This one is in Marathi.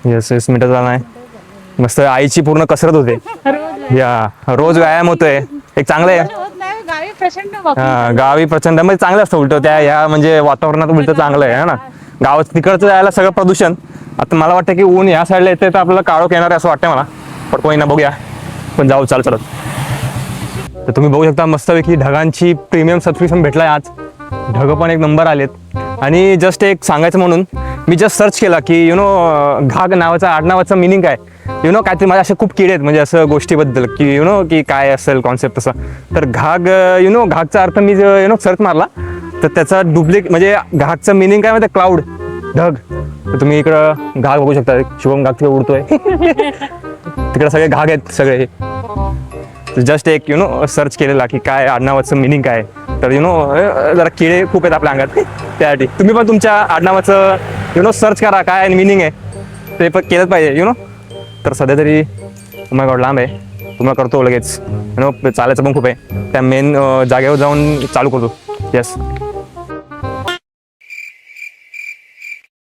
येस 20 मिनिटं झाला नाही. मस्त आईची पूर्ण कसरत होते. या रोज व्यायाम होतोय. एक चांगलं आहे. गावी प्रचंड हा गावी प्रचंड म्हणजे चांगलं असतं उलट त्या या म्हणजे वातावरणात उलट चांगलं आहे ना. गावात तिकडचं जायला सगळं प्रदूषण. आता मला वाटतं की ऊन या साईडला येते तर आपल्याला काळोख येणार आहे असं वाटतंय मला. पण कोणी ना बघूया. पण जाऊ चालत. तर तुम्ही बघू शकता मस्तपैकी ढगांची प्रीमियम सबस्क्रिप्शन भेटलाय आज. ढग पण एक नंबर आलेत. आणि जस्ट एक सांगायचं म्हणून मी जस्ट सर्च केला की घाग नावाचा आडनावाचं मिनिंग काय. काहीतरी माझ्या असे खूप किडे आहेत म्हणजे असं गोष्टीबद्दल की की काय असेल कॉन्सेप्ट तसं. तर घाग घागचा अर्थ मी सर्च मारला तर त्याचा म्हणजे घागचं मिनिंग काय माहिती क्लाउड ढग. तर तुम्ही इकडं घाग बघू शकता. शुभम घाग तिकडे उडतोय. तिकडे सगळे घाग आहेत सगळे. जस्ट एक सर्च केलेला की काय आडनावाचं मिनिंग काय. तर जरा किडे खूप आहेत आपल्या अंगात त्यासाठी तुम्ही पण तुमच्या आडनावाचं सर्च करा काय मिनिंग आहे ते पण केलंच पाहिजे तर सध्या तरी माय गॉड लांब आहे. तुम्हाला करतो लगेच चालायचं पण खूप आहे. त्या मेन जागेवर जाऊन चालू करतो. येस.